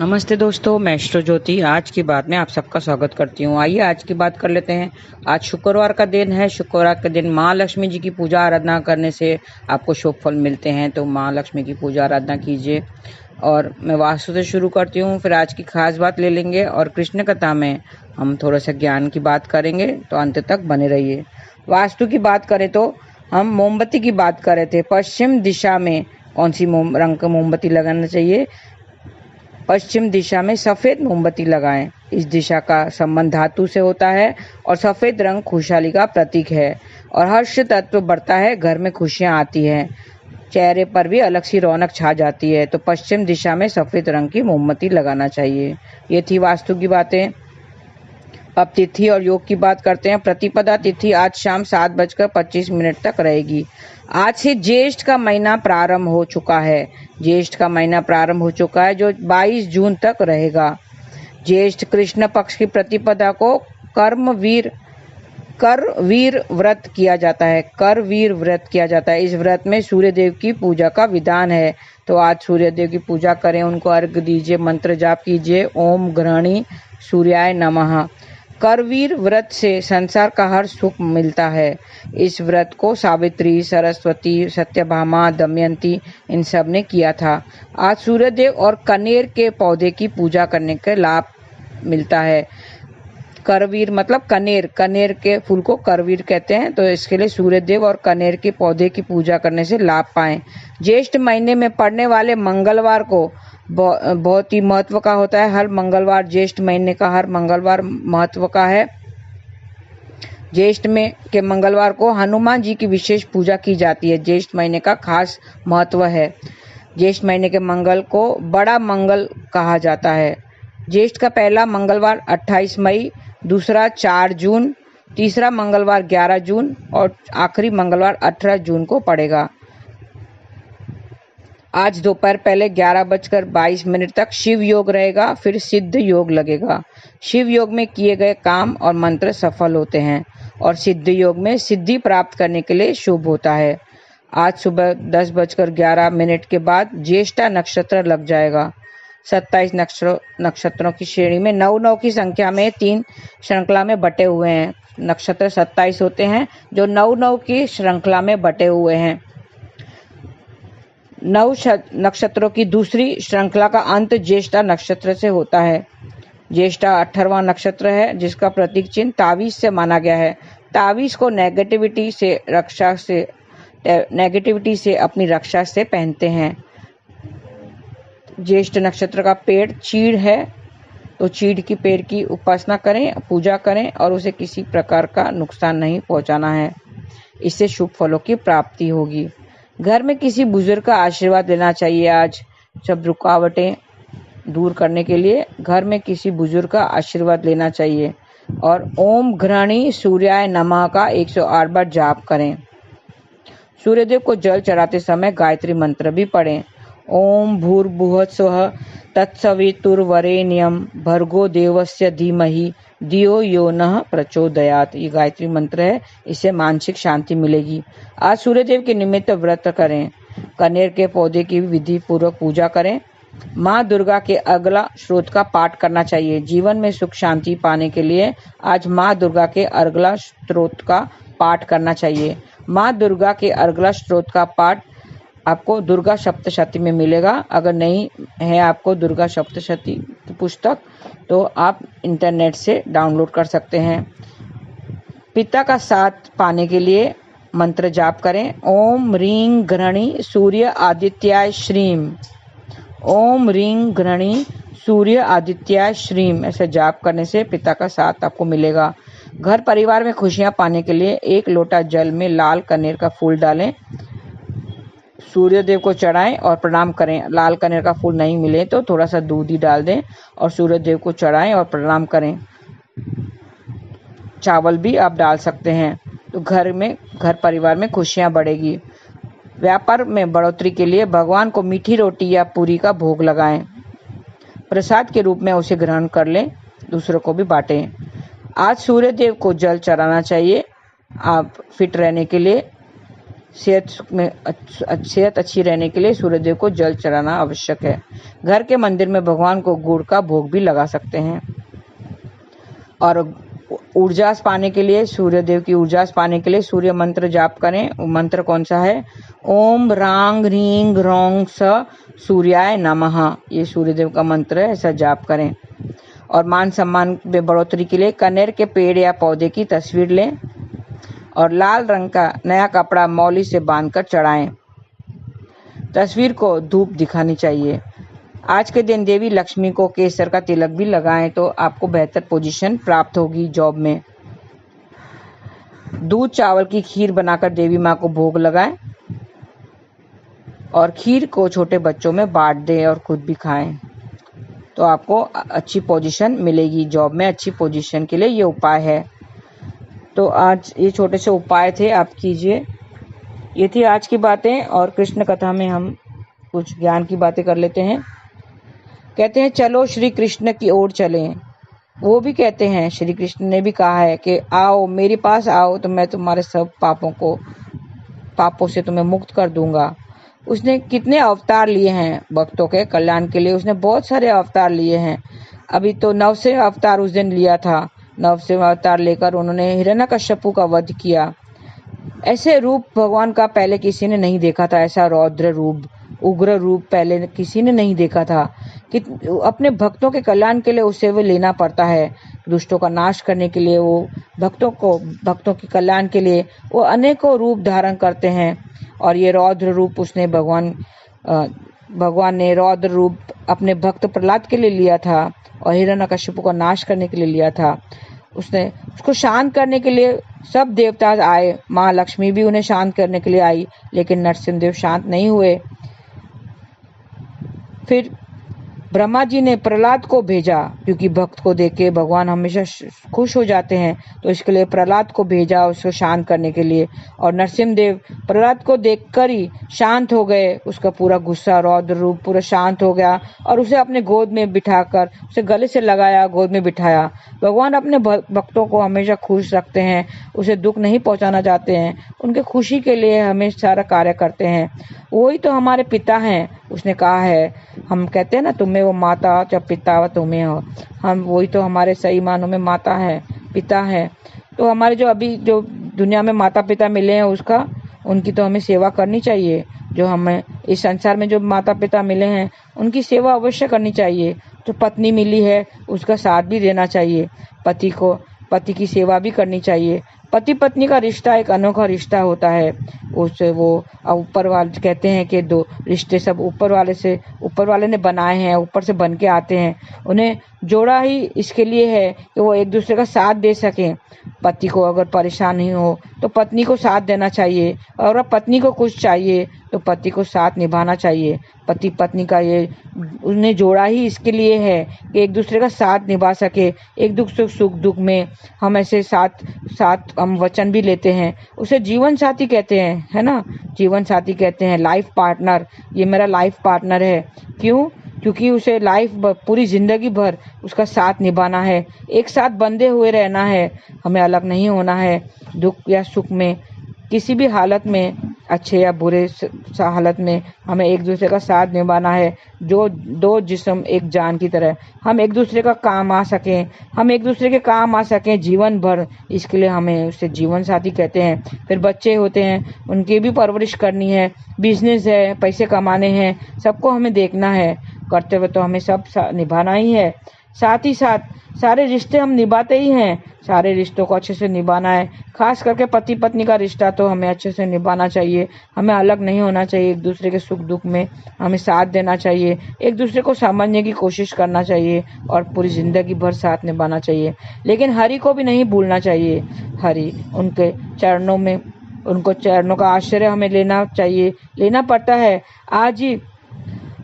नमस्ते दोस्तों, मैं एस्ट्रो ज्योति आज की बात में आप सबका स्वागत करती हूँ। आइए आज की बात कर लेते हैं। आज शुक्रवार का दिन है। शुक्रवार के दिन माँ लक्ष्मी जी की पूजा आराधना करने से आपको शुभ फल मिलते हैं, तो माँ लक्ष्मी की पूजा आराधना कीजिए। और मैं वास्तु से शुरू करती हूँ, फिर आज की खास बात ले लेंगे और कृष्ण कथा में हम थोड़ा सा ज्ञान की बात करेंगे, तो अंत तक बने रहिए। वास्तु की बात करें तो हम मोमबत्ती की बात कर रहे थे। पश्चिम दिशा में कौन सी रंग का मोमबत्ती लगाना चाहिए? पश्चिम दिशा में सफेद मोमबत्ती लगाएं। इस दिशा का संबंध धातु से होता है और सफेद रंग खुशहाली का प्रतीक है और हर्ष तत्व बढ़ता है। घर में खुशियां आती हैं, चेहरे पर भी अलग सी रौनक छा जाती है। तो पश्चिम दिशा में सफेद रंग की मोमबत्ती लगाना चाहिए। ये थी वास्तु की बातें। अब तिथि और योग की बात करते हैं। प्रतिपदा तिथि आज शाम 7:25 तक रहेगी। आज से ज्येष्ठ का महीना प्रारंभ हो चुका है। ज्येष्ठ का महीना प्रारंभ हो चुका है जो 22 जून तक रहेगा। ज्येष्ठ कृष्ण पक्ष की प्रतिपदा को करवीर व्रत किया जाता है। करवीर व्रत किया जाता है। इस व्रत में सूर्य देव की पूजा का विधान है। तो आज सूर्य देव की पूजा करें, उनको अर्घ्य दीजिए, मंत्र जाप कीजिए। ओम ग्रहणी सूर्याय नमः। करवीर व्रत से संसार का हर सुख मिलता है। इस व्रत को सावित्री, सरस्वती, सत्यभामा, दमयंती इन सब ने किया था। आज सूर्यदेव और कनेर के पौधे की पूजा करने का लाभ मिलता है। करवीर मतलब कनेर, कनेर के फूल को करवीर कहते हैं। तो इसके लिए सूर्यदेव और कनेर के पौधे की पूजा करने से लाभ पाएं। ज्येष्ठ महीने में पड़ने वाले मंगलवार को बहुत ही महत्व का होता है। हर मंगलवार, ज्येष्ठ महीने का हर मंगलवार महत्व का है। ज्येष्ठ में के मंगलवार को हनुमान जी की विशेष पूजा की जाती है। ज्येष्ठ महीने का खास महत्व है। ज्येष्ठ महीने के मंगल को बड़ा मंगल कहा जाता है। ज्येष्ठ का पहला मंगलवार 28 मई, दूसरा 4 जून, तीसरा मंगलवार 11 जून और आखिरी मंगलवार 18 जून को पड़ेगा। आज दोपहर पहले 11:22 तक शिव योग रहेगा, फिर सिद्ध योग लगेगा। शिव योग में किए गए काम और मंत्र सफल होते हैं और सिद्ध योग में सिद्धि प्राप्त करने के लिए शुभ होता है। आज सुबह 10:11 के बाद ज्येष्ठा नक्षत्र लग जाएगा। 27 नक्षत्रों की श्रेणी में 9 की संख्या में 3 श्रृंखला में बटे हुए हैं। नक्षत्र 27 होते हैं जो 9 की श्रृंखला में बटे हुए हैं। 9 नक्षत्रों की दूसरी श्रृंखला का अंत ज्येष्ठा नक्षत्र से होता है। ज्येष्ठा 18वां नक्षत्र है जिसका प्रतीक चिन्ह तावीज से माना गया है। तावीज को नेगेटिविटी से अपनी रक्षा से पहनते हैं। ज्येष्ठ नक्षत्र का पेड़ चीड़ है, तो चीड़ की पेड़ की उपासना करें, पूजा करें और उसे किसी प्रकार का नुकसान नहीं पहुंचाना है। इससे शुभ फलों की प्राप्ति होगी। घर में किसी बुजुर्ग का आशीर्वाद लेना चाहिए। आज सब रुकावटें दूर करने के लिए घर में किसी बुजुर्ग का आशीर्वाद लेना चाहिए और ओम ग्रहणी सूर्याय नमः का 108 बार जाप करें। सूर्यदेव को जल चढ़ाते समय गायत्री मंत्र भी पढ़ें। ओम भूर्भुवः स्वः तत्सवितुर्वरेण्यं भर्गो देवस्य धीमहि धियो यो नः प्रचोदयात्। ये गायत्री मंत्र है, इससे मानसिक शांति मिलेगी। आज सूर्यदेव के निमित्त व्रत करें। कनेर के पौधे की विधि पूर्वक पूजा करें। माँ दुर्गा के अर्गला स्त्रोत का पाठ करना चाहिए। जीवन में सुख शांति पाने के लिए आज माँ दुर्गा के अर्गला स्त्रोत का पाठ करना चाहिए। माँ दुर्गा के अर्गला स्त्रोत का पाठ आपको दुर्गा सप्तशती में मिलेगा। अगर नहीं है आपको दुर्गा सप्तशती की पुस्तक, तो आप इंटरनेट से डाउनलोड कर सकते हैं। पिता का साथ पाने के लिए मंत्र जाप करें। ओम ह्रीं ग्रहणी सूर्य आदित्याय श्रीम। ओम ह्रीं ग्रहणी सूर्य आदित्याय श्रीम ऐसे जाप करने से पिता का साथ आपको मिलेगा। घर परिवार में खुशियां पाने के लिए 1 लोटा जल में लाल कनेर का फूल डालें, सूर्यदेव को चढ़ाएं और प्रणाम करें। लाल कनेर का फूल नहीं मिले तो थोड़ा सा दूध ही डाल दें और सूर्यदेव को चढ़ाएं और प्रणाम करें। चावल भी आप डाल सकते हैं। तो घर परिवार में खुशियां बढ़ेगी। व्यापार में बढ़ोतरी के लिए भगवान को मीठी रोटी या पूरी का भोग लगाएं। प्रसाद के रूप में उसे ग्रहण कर लें, दूसरों को भी बांटें। आज सूर्यदेव को जल चढ़ाना चाहिए। आप फिट रहने के लिए सेहत अच्छी रहने के लिए सूर्यदेव को जल चढ़ाना आवश्यक है। घर के मंदिर में भगवान को गुड़ का भोग भी लगा सकते हैं। और ऊर्जा पाने के लिए, सूर्यदेव की ऊर्जा पाने के लिए सूर्य मंत्र जाप करें। वो मंत्र कौन सा है? ओम रांग रींग रोंग स सूर्याय नमः। ये सूर्यदेव का मंत्र है, ऐसा जाप करें। और मान सम्मान में बढ़ोतरी के लिए कनेर के पेड़ या पौधे की तस्वीर लें और लाल रंग का नया कपड़ा मौली से बांधकर चढ़ाएं। तस्वीर को धूप दिखानी चाहिए। आज के दिन देवी लक्ष्मी को केसर का तिलक भी लगाएं तो आपको बेहतर पोजीशन प्राप्त होगी जॉब में। दूध चावल की खीर बनाकर देवी माँ को भोग लगाएं और खीर को छोटे बच्चों में बांट दें और खुद भी खाएं तो आपको अच्छी पोजीशन मिलेगी जॉब में। अच्छी पोजीशन के लिए ये उपाय है। तो आज ये छोटे से उपाय थे, आप कीजिए। ये थी आज की बातें। और कृष्ण कथा में हम कुछ ज्ञान की बातें कर लेते हैं। कहते हैं चलो श्री कृष्ण की ओर चलें। वो भी कहते हैं, श्री कृष्ण ने भी कहा है कि आओ मेरे पास आओ तो मैं तुम्हारे सब पापों से तुम्हें मुक्त कर दूंगा। उसने कितने अवतार लिए हैं भक्तों के कल्याण के लिए। उसने बहुत सारे अवतार लिए हैं। अभी तो 9वें अवतार उस दिन लिया था। 9वें अवतार लेकर उन्होंने हिरण्यकश्यपु का वध किया। ऐसे रूप भगवान का पहले किसी ने नहीं देखा था। ऐसा रौद्र रूप, उग्र रूप पहले किसी ने नहीं देखा था। कि अपने भक्तों के कल्याण के लिए उसे वो लेना पड़ता है। दुष्टों का नाश करने के लिए वो भक्तों के कल्याण के लिए वो अनेकों रूप धारण करते हैं। और ये रौद्र रूप उसने भगवान ने रौद्र रूप अपने भक्त प्रहलाद के लिए लिया था और हिरण्यकश्यप को नाश करने के लिए लिया था। उसको शांत करने के लिए सब देवता आए। माँ लक्ष्मी भी उन्हें शांत करने के लिए आई, लेकिन नरसिंहदेव शांत नहीं हुए। फिर ब्रह्मा जी ने प्रहलाद को भेजा, क्योंकि भक्त को देख के भगवान हमेशा खुश हो जाते हैं। तो इसके लिए प्रहलाद को भेजा उसको शांत करने के लिए। और नरसिंहदेव प्रहलाद को देखकर ही शांत हो गए। उसका पूरा गुस्सा, रौद्र रूप पूरा शांत हो गया और उसे अपने गोद में बिठाकर उसे गले से लगाया, गोद में बिठाया। भगवान अपने भक्तों को हमेशा खुश रखते हैं, उसे दुख नहीं पहुंचाना चाहते हैं। उनके खुशी के लिए हमेशा सारा कार्य करते हैं। वही तो हमारे पिता हैं। उसने कहा है, हम कहते हैं ना, तुम्हें वो माता जब पिता तुम्हें हो। हम वही तो हमारे सही मानों में माता है, पिता है। तो हमारे जो अभी जो दुनिया में माता पिता मिले हैं उनकी तो हमें सेवा करनी चाहिए। जो हमें इस संसार में जो माता पिता मिले हैं उनकी सेवा अवश्य करनी चाहिए। जो पत्नी मिली है उसका साथ भी देना चाहिए। पति की सेवा भी करनी चाहिए। पति पत्नी का रिश्ता एक अनोखा रिश्ता होता है। उससे वो ऊपर वाले कहते हैं कि दो रिश्ते सब ऊपर वाले ने बनाए हैं, ऊपर से बन के आते हैं। उन्हें जोड़ा ही इसके लिए है कि वो एक दूसरे का साथ दे सकें। पति को अगर परेशानी हो तो पत्नी को साथ देना चाहिए, और अगर पत्नी को कुछ चाहिए तो पति को साथ निभाना चाहिए। पति पत्नी का ये उन्हें जोड़ा ही इसके लिए है कि एक दूसरे का साथ निभा सके। एक सुख दुख में हम ऐसे साथ हम वचन भी लेते हैं। उसे जीवन साथी कहते हैं, है ना। जीवन साथी कहते हैं, लाइफ पार्टनर। ये मेरा लाइफ पार्टनर है। क्यों? क्योंकि उसे पूरी जिंदगी भर उसका साथ निभाना है, एक साथ बंधे हुए रहना है। हमें अलग नहीं होना है। दुख या सुख में, किसी भी हालत में, अच्छे या बुरे हालत में हमें एक दूसरे का साथ निभाना है। जो दो जिस्म एक जान की तरह, हम एक दूसरे का काम आ सकें, हम एक दूसरे के काम आ सकें जीवन भर। इसके लिए हमें उसे जीवन साथी कहते हैं। फिर बच्चे होते हैं, उनकी भी परवरिश करनी है। बिजनेस है, पैसे कमाने हैं, सबको हमें देखना है। कर्तव्य तो हमें सब निभाना ही है। साथ ही साथ सारे रिश्ते हम निभाते ही हैं। सारे रिश्तों को अच्छे से निभाना है। खास करके पति पत्नी का रिश्ता तो हमें अच्छे से निभाना चाहिए। हमें अलग नहीं होना चाहिए। एक दूसरे के सुख दुख में हमें साथ देना चाहिए। एक दूसरे को समझने की कोशिश करना चाहिए और पूरी जिंदगी भर साथ निभाना चाहिए। लेकिन हरि को भी नहीं भूलना चाहिए। हरि, उनके चरणों का आश्रय हमें लेना चाहिए, लेना पड़ता है।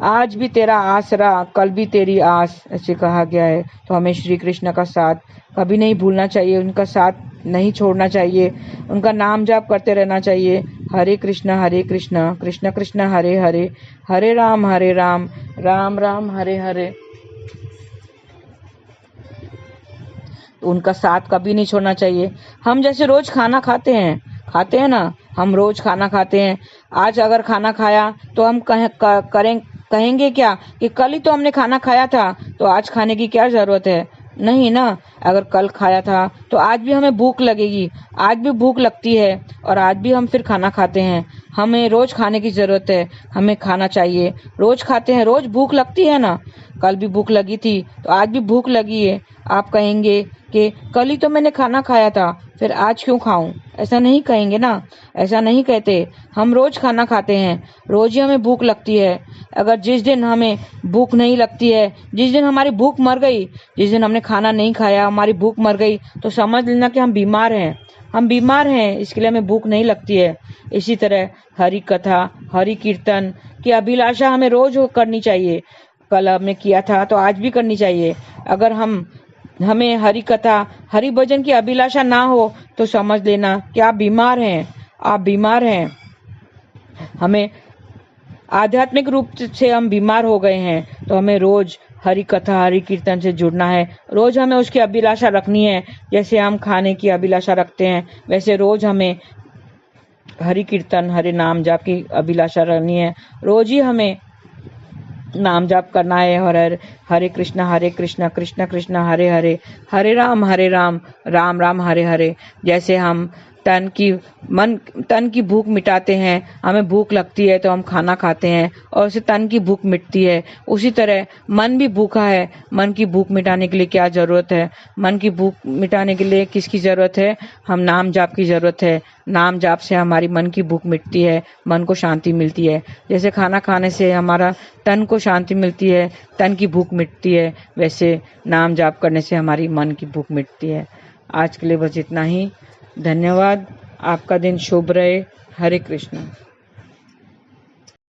आज भी तेरा आसरा, कल भी तेरी आस, ऐसे कहा गया है। तो हमें श्री कृष्ण का साथ कभी नहीं भूलना चाहिए। उनका साथ नहीं छोड़ना चाहिए। उनका नाम जाप करते रहना चाहिए। हरे कृष्ण कृष्ण कृष्ण हरे हरे, हरे राम राम राम हरे हरे। उनका साथ कभी नहीं छोड़ना चाहिए। हम जैसे रोज खाना खाते हैं ना, हम रोज खाना खाते हैं। आज अगर खाना खाया तो हम कहेंगे क्या कि कल ही तो हमने खाना खाया था, तो आज खाने की क्या जरूरत है? नहीं ना। अगर कल खाया था तो आज भी हमें भूख लगेगी, आज भी भूख लगती है और आज भी हम फिर खाना खाते हैं। हमें रोज खाने की जरूरत है, हमें खाना चाहिए। रोज खाते हैं, रोज भूख लगती है ना। कल भी भूख लगी थी तो आज भी भूख लगी है। आप कहेंगे कि कल ही तो मैंने खाना खाया था, फिर आज क्यों खाऊं? ऐसा नहीं कहेंगे ना, ऐसा नहीं कहते। हम रोज खाना खाते हैं, रोज ही हमें भूख लगती है। अगर जिस दिन हमें भूख नहीं लगती है, जिस दिन हमारी भूख मर गई, जिस दिन हमने खाना नहीं खाया, हमारी भूख मर गई, तो समझ लेना कि हम बीमार हैं। हम बीमार हैं, इसके लिए हमें भूख नहीं लगती है। इसी तरह हरि कथा, हरि कीर्तन की अभिलाषा हमें रोज करनी चाहिए। कल हमने किया था तो आज भी करनी चाहिए। अगर हमें हरि कथा, हरि भजन की अभिलाषा ना हो तो समझ लेना कि आप बीमार हैं, आप बीमार हैं। हमें आध्यात्मिक रूप से हम बीमार हो गए हैं, तो हमें रोज हरि कथा, हरि कीर्तन से जुड़ना है। रोज हमें उसकी अभिलाषा रखनी है। जैसे हम खाने की अभिलाषा रखते हैं, वैसे रोज हमें हरि कीर्तन, हरि नाम जाप की अभिलाषा रखनी है। रोज ही हमें नाम जाप करना है। हर हरे कृष्णा कृष्ण कृष्ण हरे हरे, हरे राम राम राम हरे हरे। जैसे हम तन की भूख मिटाते हैं, हमें भूख लगती है तो हम खाना खाते हैं और उससे तन की भूख मिटती है। उसी तरह मन भी भूखा है, मन की भूख मिटाने के लिए क्या जरूरत है? मन की भूख मिटाने के लिए किसकी जरूरत है? हम नाम जाप की जरूरत है। नाम जाप से हमारी मन की भूख मिटती है, मन को शांति मिलती है। जैसे खाना खाने से हमारा तन को शांति मिलती है, तन की भूख मिटती है, वैसे नाम जाप करने से हमारी मन की भूख मिटती है। आज के लिए बस इतना ही। धन्यवाद। आपका दिन शुभ रहे। हरे कृष्ण।